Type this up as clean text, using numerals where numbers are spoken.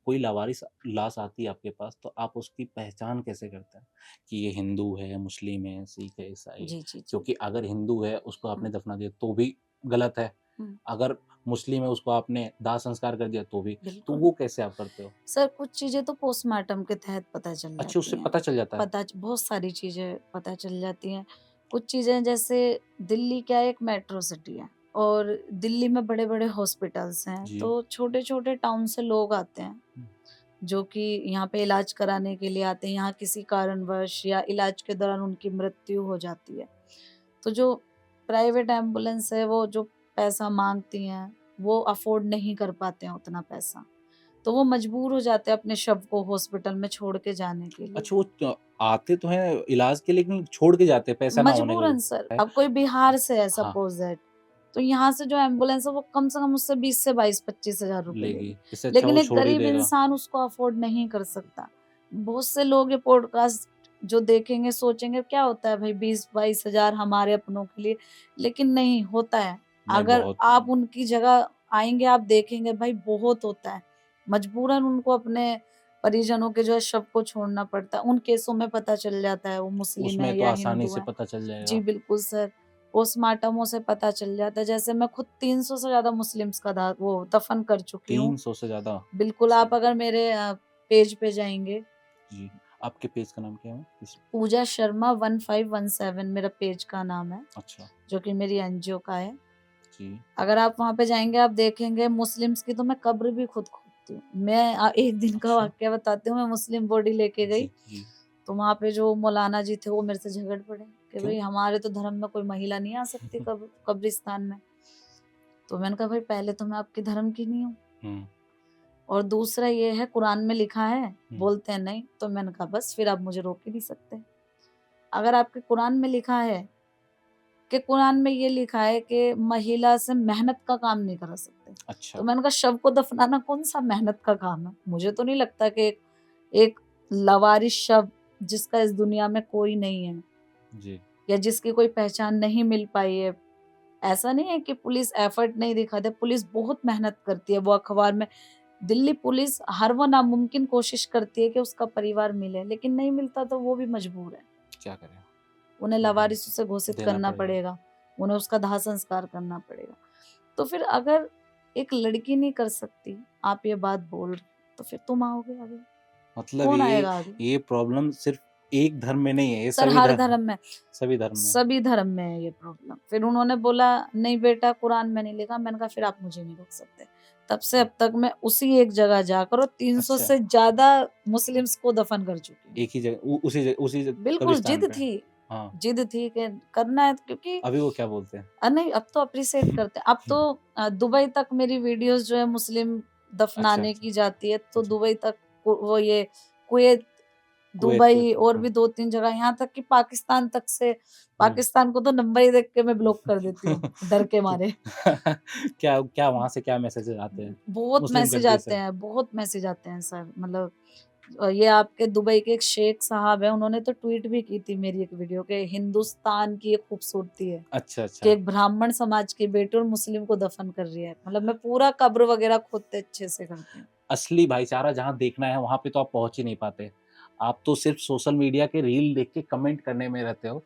कोई लावारिस लाश आती है आपके पास, तो आप उसकी पहचान कैसे करते हैं कि ये हिंदू है, मुस्लिम है, सिख है, ईसाई है? जी, जी, जी। क्योंकि अगर हिंदू है, उसको हुँ, आपने दफना दिया तो भी गलत है, हुँ, अगर मुस्लिम है, उसको आपने दाह संस्कार कर दिया तो भी। तो बिल्कुल। वो कैसे आप करते हो? सर कुछ चीज़ें तो पोस्टमार्टम के तहत पता चल अच्छा, जाती उससे हैं। पता चल जाता है? बहुत सारी चीज़ें पता चल जाती हैं। कुछ चीज़ें जैसे दिल्ली क्या है एक मेट्रो सिटी है और दिल्ली में बड़े-बड़े हॉस्पिटल्स हैं, जी। तो छोटे-छोटे टाउन से लोग आते हैं, हुँ, जो कि यहाँ पे इलाज कराने के लिए आते हैं। यहाँ किसी कारणवश या इलाज के दौरान उनकी मृत्यु हो जाती है। तो जो प्राइवेट एम्बुलेंस है, वो जो पैसा माँगती हैं, वो अफ़ोर्ड नहीं कर पाते हैं उतना पैसा। तो वो मजबूर हो जाते हैं अपने शव को हॉस्पिटल में छोड़ के जाने के लिए। अच्छा वो आते तो हैं इलाज के लिए लेकिन छोड़ के जाते हैं पैसा ना होने की मजबूरन सर, वजह। अब कोई बिहार से है हाँ, सपोज़ दैट, तो यहाँ से जो एम्बुलेंस है वो कम से कम उससे 20 से 22-25 हज़ार रुपए लेगी। लेगी। इससे अच्छा लेकिन वो एक छोड़ ही गरीब देगा। इंसान उसको अफ़ोर्ड नहीं कर सकता। बहुत से लोग ये पॉडकास्ट जो देखेंगे सोचेंगे क्या होता है भाई 20-22 हज़ार हमारे अपनों के लिए, लेकिन नहीं होता है। नहीं अगर बहुत आप उनकी जगह आएँगे आप देखेंगे भाई बहुत होता है। मजबूरन उनको अपने परिजनों के जो है शव को छोड़ना पड़ता है। उन केसों में पता चल जाता है वो मुस्लिम उसमें है तो या आसानी हिंदू से है। पता चल जी, जाएगा। बिल्कुल सर। पोस्टमार्टमों से पता चल जाता है। जैसे मैं खुद 300 से ज़्यादा मुस्लिम्स का वो दफ़न कर चुकी हूँ। 300 से ज़्यादा? बिल्कुल, जी, आप अगर मेरे पेज पे जाएँगे, जी। आपके पेज का नाम क्या है? इस पूजा शर्मा 1517 मेरा पेज का नाम है, अच्छा, जो कि मेरी एनजीओ का है। जी, अगर आप वहाँ पे जाएँगे, आप देखेंगे मुस्लिम्स की तो मैं कब्र भी खुद खोदती हूँ। मैं एक दिन का अच्छा। वाक़या बताती हूँ, मैं मुस्लिम बॉडी लेके गई, जी, जी। तो वहाँ पे जो मौलाना जी थे, वो मेरे से झगड़ पड़े कि क्यों? भई हमारे तो धर्म में कोई महिला नहीं आ सकती कब्रिस्तान में। तो मैंने कहा भाई पहले तो मैं आपके धर्म की नहीं हूँ हुँ, और दूसरा ये है कुरान में लिखा है, हुँ। बोलते हैं नहीं, तो मैंने कहा बस फिर आप मुझे रोक ही नहीं सकते। अगर आपके कुरान में लिखा है कि कुरान में ये लिखा है कि महिला से मेहनत का काम नहीं करा सकते, अच्छा, तो मैंने कहा शव को दफनाना कौन-सा मेहनत का काम है? मुझे तो नहीं लगता कि एक लावारिस शव जिसका इस दुनिया में कोई नहीं है जी। या जिसकी कोई पहचान नहीं मिल पाई है, ऐसा नहीं है कि पुलिस एफर्ट नहीं दिखाती, पुलिस बहुत मेहनत करती है। वो अखबार में दिल्ली पुलिस हर वो नामुमकिन कोशिश करती है कि उसका परिवार मिले, लेकिन नहीं मिलता तो वो भी मजबूर है। क्या करें? उन्हें वही लावारिस उसे घोषित देना करना पड़ेगा। पड़ेगा, उन्हें उसका दाह संस्कार करना पड़ेगा। तो फिर अगर एक लड़की नहीं कर सकती, आप ये बात बोल रहे, तो फिर तुम आओगे आगे, मतलब कौन आएगा आगे? ये प्रॉब्लम सिर्फ़ एक धर्म में नहीं है, ये सर हर धर्म में सभी धर्म में है। सभी धर्म में है ये प्रॉब्लम। फिर उन्होंने बोला नहीं बेटा कुरान में नहीं लिखा, मैंने कहा फिर आप मुझे नहीं रोक सकते। तब से अब तक मैं उसी एक जगह जाकर और 300 अच्छा, से ज़्यादा मुस्लिम्स को दफन कर चुकी हूँ। एक ही जगह उसी बिल्कुल कब्रिस्तान पे? हाँ, जिद थी कि करना है क्योंकि अभी वो क्या बोलते हैं? नहीं अब तो एप्रिशिएट करते हैं। अब तो दुबई तक मेरी वीडियोज़ जो है मुस्लिम अच्छा, दफनाने अच्छा। की जाती है, तो जी, दुबई तक वो ये कुवैत, कुवैत दुबई में, और हाँ। भी 2-3 जगह यहाँ तक कि पाकिस्तान तक से हुँ। पाकिस्तान को तो नंबर ही देख के मैं ब्लॉक कर देती हूँ, डर के तो मारे। क्या क्या वहाँ से क्या मैसेजेज़ आते हैं? मुस्लिम कंट्री से? बहुत मैसेज आते हैं सर मतलब ये आपके दुबई के एक शेख साहब हैं, उन्होंने तो ट्वीट भी की थी मेरी एक वीडियो कि हिंदुस्तान की एक खूबसूरती है अच्छा, कि अच्छा। एक ब्राह्मण समाज की बेटी और मुस्लिम को दफन कर रही है। मतलब मैं पूरा कब्र वगैरह खोदते अच्छे से करती हूँ। असली भाईचारा जहाँ देखना है, वहाँ पे तो आप पहुँच ही नहीं पाते। आप तो सिर्फ़ सोशल मीडिया के रील देख के कमेंट करने में रहते हो।